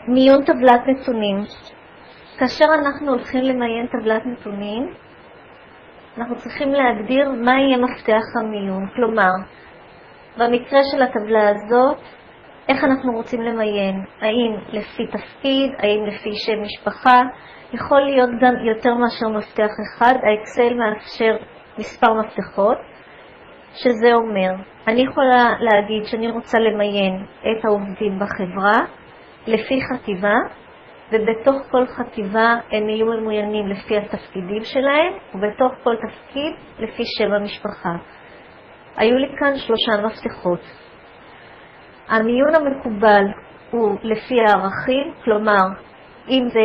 מיון טבלת נתונים. כאשר אנחנו הולכים למיין טבלת נתונים, אנחנו צריכים להגדיר מה יהיה מפתח המיון. כלומר, במקרה של הטבלה הזאת, איך אנחנו רוצים למיין? האם לפי תפקיד, האם לפי שם משפחה? יכול להיות גם יותר מאשר מפתח אחד. האקסל מאפשר מספר מפתחות, שזה אומר, אני יכולה להגיד שאני רוצה למיין את העובדים בחברה לפי חטיבה, ובתוך כל חטיבה הם יהיו ממוינים לפי התפקידים שלהם, ובתוך כל תפקיד לפי שם המשפחה. היו לי כאן 3 מפתחות. המיון המקובל הוא לפי הערכים, כלומר, אם זה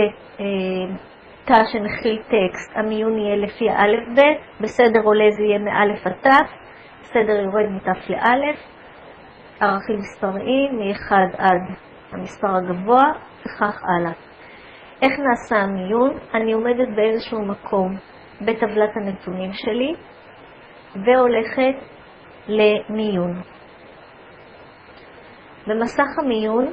תא שמכיל טקסט, המיון יהיה לפי א' ב', בסדר עולה זה יהיה מא' עד ת', בסדר יורד מת' לא', ערכים מספריים מ-1 עד המספר הגבוה, וכך הלאה. איך נעשה המיון? אני עומדת באיזשהו מקום בטבלת הנתונים שלי, והולכת למיון. במסך המיון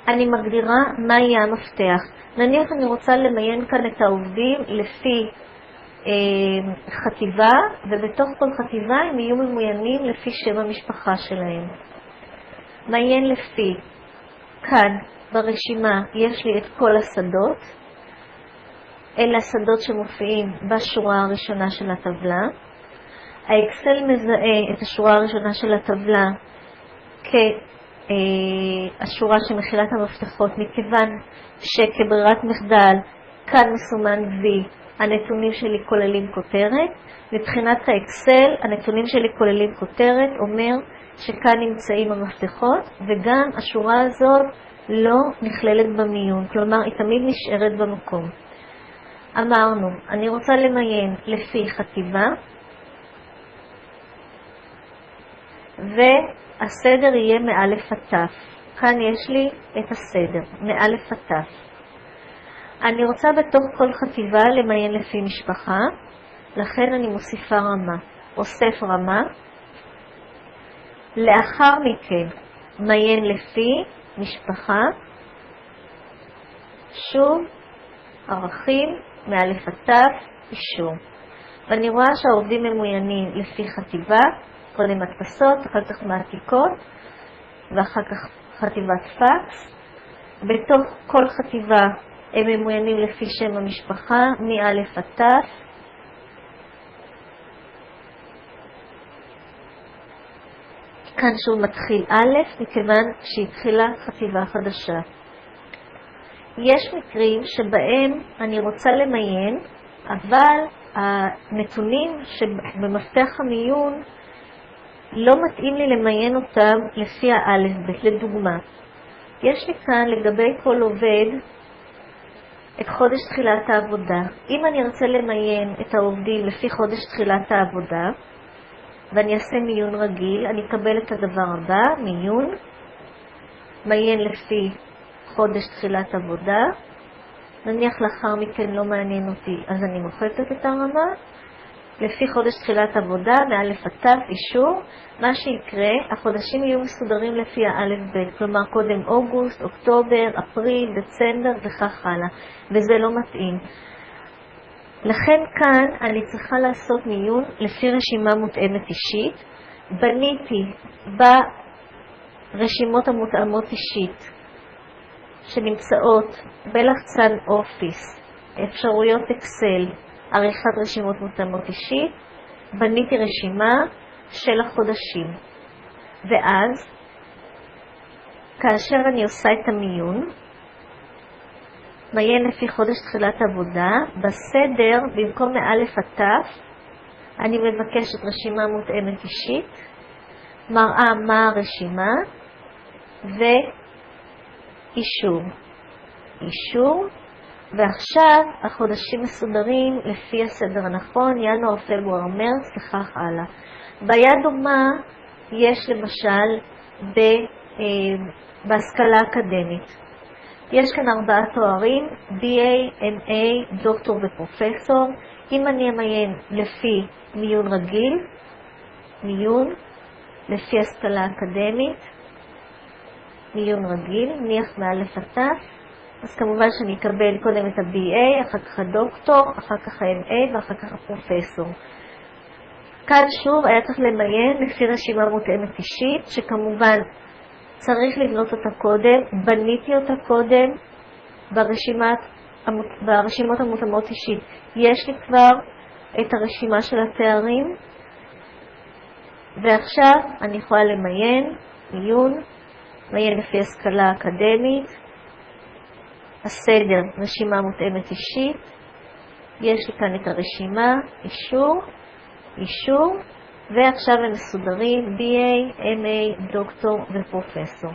אני מגדירה מה יהיה המפתח. נניח אני רוצה למיין כאן את העובדים לפי חטיבה, ובתוך כל חטיבה הם יהיו ממוינים לפי שם המשפחה שלהם. מיין לפי, כאן ברשימה יש לי את כל השדות, אלה השדות שמופיעים בשורה הראשונה של הטבלה. האקסל מזהה את השורה הראשונה של הטבלה השורה שמכילה את המפתחות, מכיוון שכברירת מחדל כאן מסומן V, הנתונים שלי כוללים כותרת. מבחינת האקסל הנתונים שלי כוללים כותרת, אומר שכאן נמצאים המפתחות, וגם השורה הזאת לא נכללת במיון, כלומר היא תמיד נשארת במקום. אמרנו, אני רוצה למיין לפי חטיבה, והסדר יהיה מאלף עד ת'. כאן יש לי את הסדר, מאלף עד ת'. אני רוצה בתוך כל חטיבה למיין לפי משפחה, לכן אני מוסיפה רמה, אוסף רמה. לאחר מכן מיין לפי משפחה, שוב ערכים מאלף עד ת', אישור. ואני רואה שהעובדים ממוינים לפי חטיבה, קודם הדפסות, אחר כך מעתיקות, ואחר כך חטיבת פקס. בתוך כל חטיבה הם ממוינים לפי שם המשפחה, מאלף עד ת'. כאן שוב מתחיל א', מכיוון שהתחילה חטיבה חדשה. יש מקרים שבהם אני רוצה למיין, אבל הנתונים שבמפתח המיון לא מתאים לי למיין אותם לפי האלף ב'. לדוגמה, יש לי כאן לגבי כל עובד את חודש תחילת העבודה. אם אני ארצה למיין את העובדים לפי חודש תחילת העבודה, ואני אעשה מיון רגיל, אני אקבל את הדבר הבא, מיון, מיין לפי חודש תחילת עבודה. נניח לאחר מכן לא מעניין אותי, אז אני מוחקת את הרמה. לפי חודש תחילת עבודה, מאלף עד ת', אישור. מה שיקרה, החודשים יהיו מסודרים לפי האלף ב', כלומר קודם אוגוסט, אוקטובר, אפריל, דצמבר וכך הלאה, וזה לא מתאים. לכן כאן אני צריכה לעשות מיון לפי רשימה מותאמת אישית. בניתי ברשימות המותאמות אישית שנמצאות בלחצן אופיס, אפשרויות אקסל, עריכת רשימות מותאמות אישית, בניתי רשימה של החודשים. ואז, כאשר אני עושה את המיון, מיין לפי חודש תחילת עבודה, בסדר, במקום מאלף עד ת', אני מבקשת רשימה מותאמת אישית, מראה מה הרשימה, ואישור. אישור. ועכשיו החודשים מסודרים לפי הסדר הנכון, ינואר, פברואר, מרץ וכך הלאה. בעיה דומה יש למשל בהשכלה אקדמית. יש כאן 4 תוארים, BA, MA, דוקטור ופרופסור. אם אני אמיין לפי מיון רגיל, מיון לפי השכלה אקדמית, מיון רגיל, נניח מאלף עד ת', אז כמובן שאני אקבל קודם את ה-BA, אחר כך הדוקטור, אחר כך ה-MA ואחר כך הפרופסור. כאן שוב היה צריך למיין לפי רשימה מותאמת אישית, שכמובן צריך לבנות אותה קודם, בניתי אותה קודם ברשימות המותאמות אישית. יש לי כבר את הרשימה של התארים, ועכשיו אני יכולה למיין, מיין לפי השכלה אקדמית, הסדר, רשימה מותאמת אישית, יש לי כאן את הרשימה, אישור, ועכשיו הם מסודרים BA, MA, דוקטור ופרופסור.